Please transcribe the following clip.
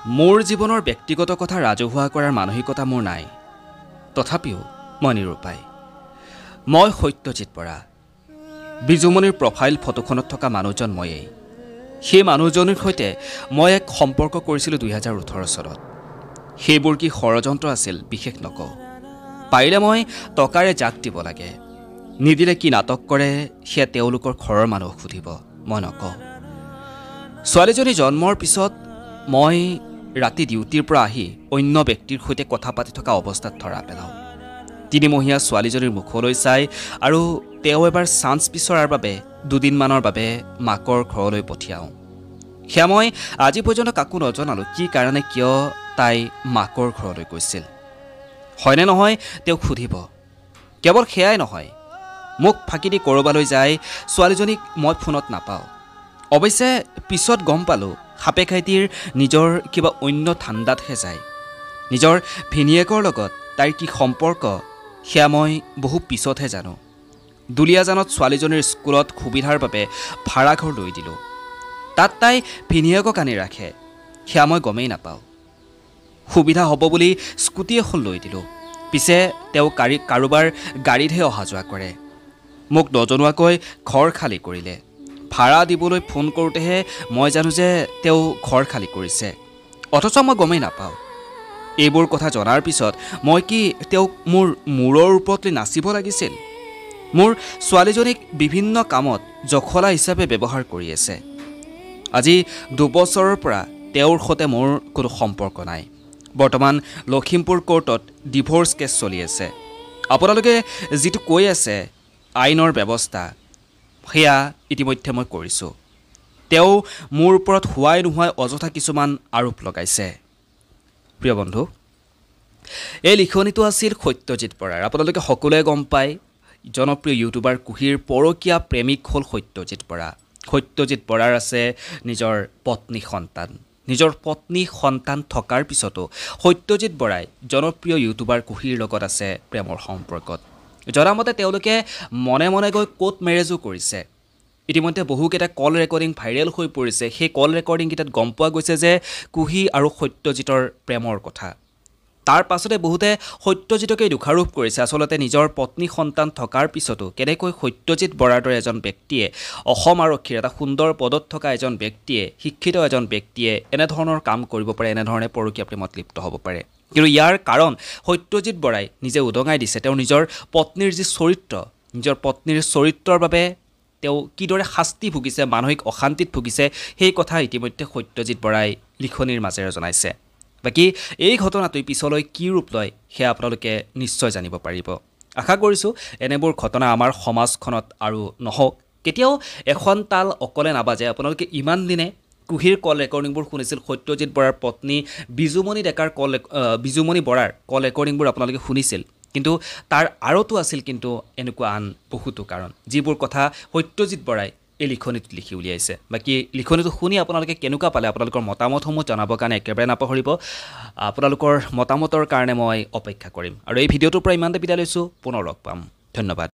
মোৰ জীৱনৰ ব্যক্তিগত কথা ৰাজহুৱা কৰাৰ মানসিকতা মোৰ নাই। তথাপিও মই নিৰূপায়। মই সত্যজিৎ বৰা। বিজুমণিৰ প্ৰফাইল ফটোখনত থকা মানুহজন ময়েই। সেই মানুহজনীৰ সৈতে মই এক সম্পৰ্ক কৰিছিলোঁ 2018 চনত। সেইবোৰ কি ষড়যন্ত্ৰ আছিল বিশেষ নকওঁ। পাৰিলে মই টকাৰে জাক দিব লাগে। নিদিলে কি নাটক কৰে সেয়া তেওঁলোকৰ ঘৰৰ মানুহক সুধিব, মই নকওঁ। ছোৱালীজনী জন্মৰ পিছত মই ৰাতি ডিউটিৰ পৰা আহি অন্য ব্যক্তিৰ সৈতে কথা পাতি থকা অৱস্থাত ধৰা পেলাওঁ। 3 মহীয়া ছোৱালীজনীৰ মুখলৈ চাই আৰু তেওঁ এবাৰ চান্স বিচৰাৰ বাবে 2 দিনমানৰ বাবে মাকৰ ঘৰলৈ পঠিয়াওঁ। সেয়া মই আজি পৰ্যন্ত কাকো নজনালোঁ কি কাৰণে কিয় তাই মাকৰ ঘৰলৈ গৈছিল। হয়নে নহয় তেওঁক সুধিব। কেৱল সেয়াই নহয়, মোক ফাঁকি দি ক'ৰবালৈ যায় ছোৱালীজনীক মই ফোনত নাপাওঁ। অৱশ্যে পিছত গম পালোঁ সাপে খাইটিৰ নিজৰ কিবা অন্য ঠাণ্ডাতহে যায়। নিজৰ ভিনীয়েকৰ লগত তাইৰ কি সম্পৰ্ক সেয়া মই বহু পিছতহে জানো। দুলীয়াজানত ছোৱালীজনীৰ স্কুলত সুবিধাৰ বাবে ভাড়াঘৰ লৈ দিলোঁ। তাত তাই ভিনীয়েকক আনি ৰাখে, সেয়া মই গমেই নাপাওঁ। সুবিধা হ'ব বুলি স্কুটি এখন লৈ দিলোঁ। পিছে তেওঁ কাৰোবাৰ গাড়ীতহে অহা যোৱা কৰে। মোক নজনোৱাকৈ ঘৰ খালী কৰিলে। ভাড়া দিবলৈ ফোন কৰোঁতেহে মই জানো যে তেওঁ ঘৰ খালী কৰিছে, অথচ মই গমেই নাপাওঁ। এইবোৰ কথা জনাৰ পিছত মই কি তেওঁক মোৰ মূৰৰ ওপৰত লৈ নাচিব লাগিছিল? মোৰ ছোৱালীজনীক বিভিন্ন কামত জখলা হিচাপে ব্যৱহাৰ কৰি আছে। আজি 2 বছৰৰ পৰা তেওঁৰ সৈতে মোৰ কোনো সম্পৰ্ক নাই। বৰ্তমান লখিমপুৰ কোৰ্টত ডিভোৰ্চ কেছ চলি আছে। আপোনালোকে যিটো কৈ আছে আইনৰ ব্যৱস্থা, সেয়া ইতিমধ্যে মই কৰিছোঁ। তেওঁ মোৰ ওপৰত হোৱাই নোহোৱাই অযথা কিছুমান আৰোপ লগাইছে। প্ৰিয় বন্ধু, এই লিখনিটো আছিল সত্যজিৎ বৰাৰ। আপোনালোকে সকলোৱে গম পায় জনপ্ৰিয় ইউটিউবাৰ কুহিৰ পৰকীয়া প্ৰেমিক হ'ল সত্যজিৎ বৰা। সত্যজিৎ বৰাৰ আছে নিজৰ পত্নী সন্তান। নিজৰ পত্নী সন্তান থকাৰ পিছতো সত্যজিৎ বৰাই জনপ্ৰিয় ইউটিউবাৰ কুহিৰ লগত আছে প্ৰেমৰ সম্পৰ্কত। জনামতে তেওঁলোকে মনে মনে গৈ কোৰ্ট মেৰেজো কৰিছে। ইতিমধ্যে বহুকেইটা কল ৰেকৰ্ডিং ভাইৰেল হৈ পৰিছে। সেই কল ৰেকৰ্ডিংকেইটাত গম পোৱা গৈছে যে কুহি আৰু সত্যজিতৰ প্ৰেমৰ কথা। তাৰ পাছতে বহুতে সত্যজিতকে দোষাৰোপ কৰিছে। আচলতে নিজৰ পত্নী সন্তান থকাৰ পিছতো কেনেকৈ সত্যজিৎ বৰাৰ দৰে এজন ব্যক্তিয়ে, অসম আৰক্ষীৰ এটা সুন্দৰ পদত থকা এজন ব্যক্তিয়ে, শিক্ষিত এজন ব্যক্তিয়ে এনেধৰণৰ কাম কৰিব পাৰে, এনেধৰণে পৰকীয়া প্ৰেমত লিপ্ত হ'ব পাৰে। কিন্তু ইয়াৰ কাৰণ সত্যজিৎ বৰাই নিজে উদঙাই দিছে। তেওঁ নিজৰ পত্নীৰ যি চৰিত্ৰ, নিজৰ পত্নীৰ চৰিত্ৰৰ বাবে তেওঁ কিদৰে শাস্তি ভুগিছে, মানসিক অশান্তিত ভুগিছে, সেই কথা ইতিমধ্যে সত্যজিৎ বৰাই লিখনিৰ মাজেৰে জনাইছে। বাকী এই ঘটনাটোৱে পিছলৈ কি ৰূপ লয় সেয়া আপোনালোকে নিশ্চয় জানিব পাৰিব। আশা কৰিছোঁ এনেবোৰ ঘটনা আমাৰ সমাজখনত আৰু নহওক, কেতিয়াও এখন তাল অকলে নাবাজে। আপোনালোকে ইমান দিনে কুহিৰ কল ৰেকৰ্ডিংবোৰ শুনিছিল, সত্যজিৎ বৰাৰ পত্নী বিজুমণি বৰাৰ কল ৰেকৰ্ডিংবোৰ আপোনালোকে শুনিছিল। কিন্তু তাৰ আঁৰতো আছিল কিন্তু এনেকুৱা আন বহুতো কাৰণ, যিবোৰ কথা সত্যজিৎ বৰাই এই লিখনিটোত লিখি উলিয়াইছে। বাকী লিখনিটো শুনি আপোনালোকে কেনেকুৱা পালে, আপোনালোকৰ মতামতসমূহ জনাবৰ কাৰণে একেবাৰে নাপাহৰিব। আপোনালোকৰ মতামতৰ কাৰণে মই অপেক্ষা কৰিম। আৰু এই ভিডিঅ'টোৰ পৰা ইমানতে বিদায় লৈছোঁ, পুনৰ লগ পাম। ধন্যবাদ।